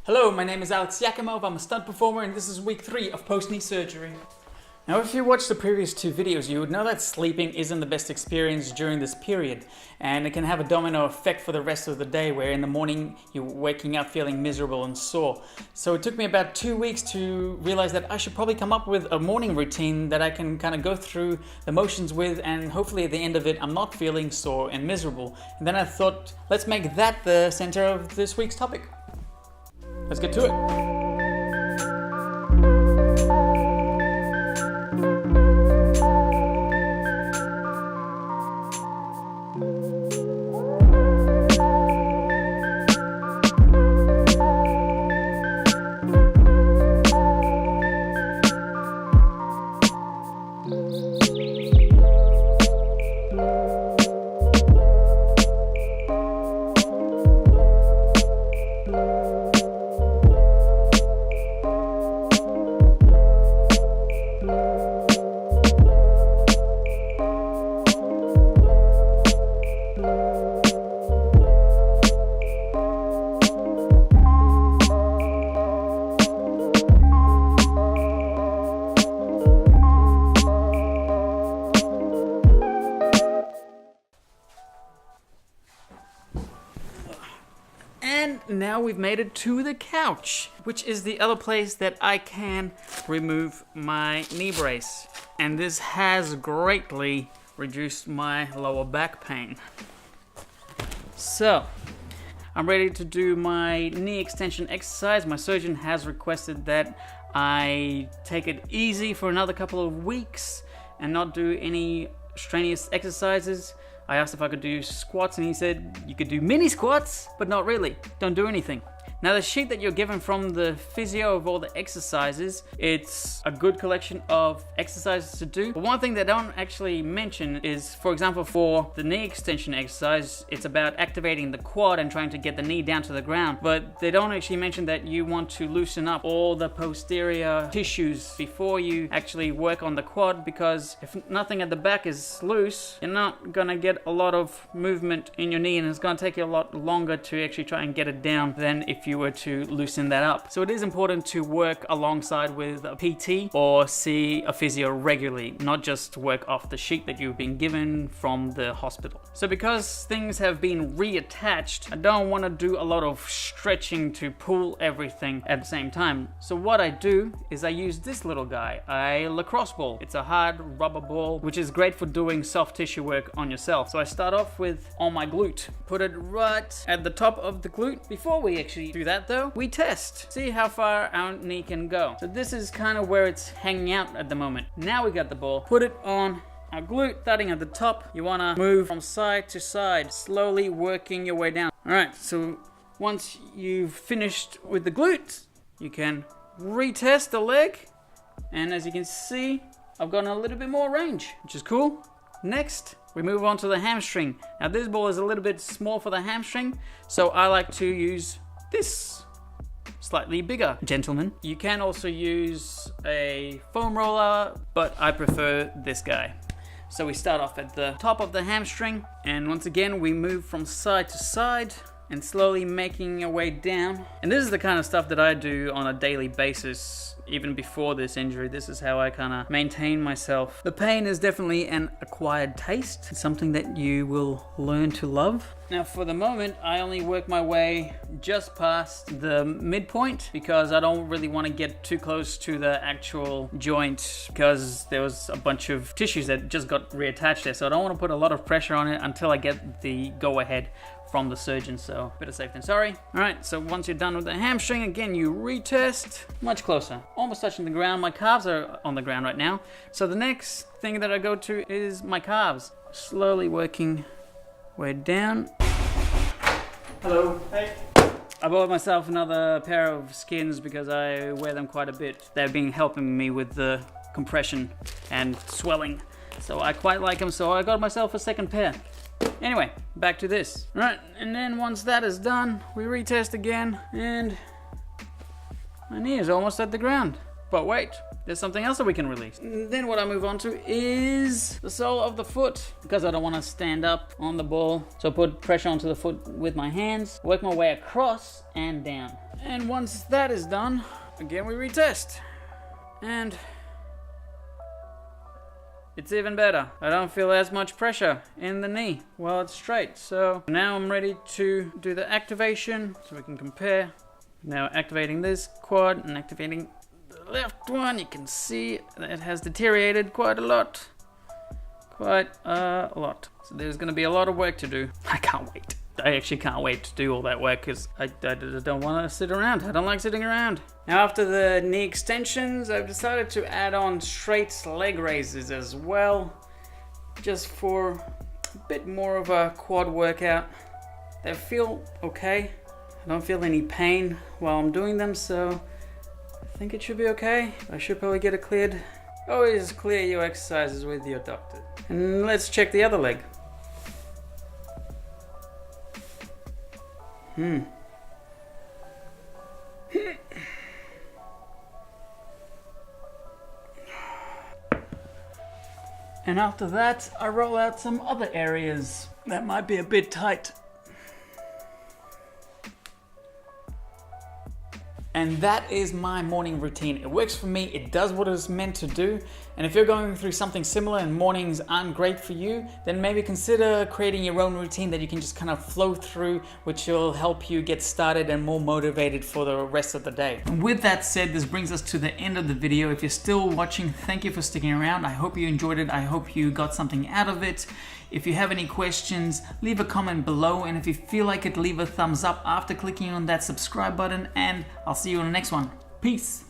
Hello, my name is Alex Yakimov, I'm a stunt performer and this is week 3 of post-knee surgery. Now if you watched the previous 2 videos, you would know that sleeping isn't the best experience during this period, and it can have a domino effect for the rest of the day where in the morning you're waking up feeling miserable and sore. So it took me about 2 weeks to realize that I should probably come up with a morning routine that I can kind of go through the motions with, and hopefully at the end of it I'm not feeling sore and miserable. And then I thought, let's make that the center of this week's topic. Let's get to it. And now we've made it to the couch, which is the other place that I can remove my knee brace. And this has greatly reduced my lower back pain. So, I'm ready to do my knee extension exercise. My surgeon has requested that I take it easy for another couple of weeks and not do any strenuous exercises. I asked if I could do squats and he said you could do mini squats, but not really. Don't do anything. Now the sheet that you're given from the physio of all the exercises, it's a good collection of exercises to do. But one thing they don't actually mention is, for example, for the knee extension exercise, it's about activating the quad and trying to get the knee down to the ground. But they don't actually mention that you want to loosen up all the posterior tissues before you actually work on the quad, because if nothing at the back is loose, you're not gonna get a lot of movement in your knee, and it's gonna take you a lot longer to actually try and get it down than if you were to loosen that up. So it is important to work alongside with a PT or see a physio regularly, not just work off the sheet that you've been given from the hospital. So because things have been reattached, I don't want to do a lot of stretching to pull everything at the same time. So what I do is I use this little guy, a lacrosse ball. It's a hard rubber ball, which is great for doing soft tissue work on yourself. So I start off with on my glute, put it right at the top of the glute. Before we actually do that though, we test, see how far our knee can go. So this is kind of where it's hanging out at the moment. Now we got the ball, put it on our glute, starting at the top. You want to move from side to side, slowly working your way down. All right, so once you've finished with the glute, you can retest the leg, and as you can see, I've gotten a little bit more range, which is cool. Next, we move on to the hamstring. Now this ball is a little bit small for the hamstring, so I like to use this slightly bigger gentleman. You can also use a foam roller, but I prefer this guy. So we start off at the top of the hamstring, and once again we move from side to side and slowly making your way down. And this is the kind of stuff that I do on a daily basis. Even before this injury, this is how I kind of maintain myself. The pain is definitely an acquired taste. It's something that you will learn to love. Now for the moment, I only work my way just past the midpoint because I don't really want to get too close to the actual joint, because there was a bunch of tissues that just got reattached there. So I don't want to put a lot of pressure on it until I get the go ahead from the surgeon, so better safe than sorry. All right, so once you're done with the hamstring, again, you retest much closer, almost touching the ground. My calves are on the ground right now. So the next thing that I go to is my calves. Slowly working way down. Hello. Hey. I bought myself another pair of skins because I wear them quite a bit. They've been helping me with the compression and swelling, so I quite like them, so I got myself a second pair. Anyway, back to this. Right, and then once that is done, we retest again, and my knee is almost at the ground. But wait, there's something else that we can release. Then what I move on to is the sole of the foot, because I don't want to stand up on the ball. So I put pressure onto the foot with my hands, work my way across and down. And once that is done, again we retest. And it's even better. I don't feel as much pressure in the knee while it's straight. So now I'm ready to do the activation so we can compare. Now activating this quad and activating the left one, you can see that it has deteriorated quite a lot. So there's going to be a lot of work to do. I can't wait. I actually can't wait to do all that work because I don't want to sit around. I don't like sitting around. Now after the knee extensions, I've decided to add on straight leg raises as well, just for a bit more of a quad workout. They feel okay. I don't feel any pain while I'm doing them, so I think it should be okay. I should probably get it cleared. Always clear your exercises with your doctor. And let's check the other leg. And after that, I roll out some other areas that might be a bit tight. And that is my morning routine. It works for me, it does what it's meant to do. And if you're going through something similar and mornings aren't great for you, then maybe consider creating your own routine that you can just kind of flow through, which will help you get started and more motivated for the rest of the day. And with that said, this brings us to the end of the video. If you're still watching, thank you for sticking around. I hope you enjoyed it. I hope you got something out of it. If you have any questions, leave a comment below, and if you feel like it, leave a thumbs up after clicking on that subscribe button, and I'll see you on the next one. Peace!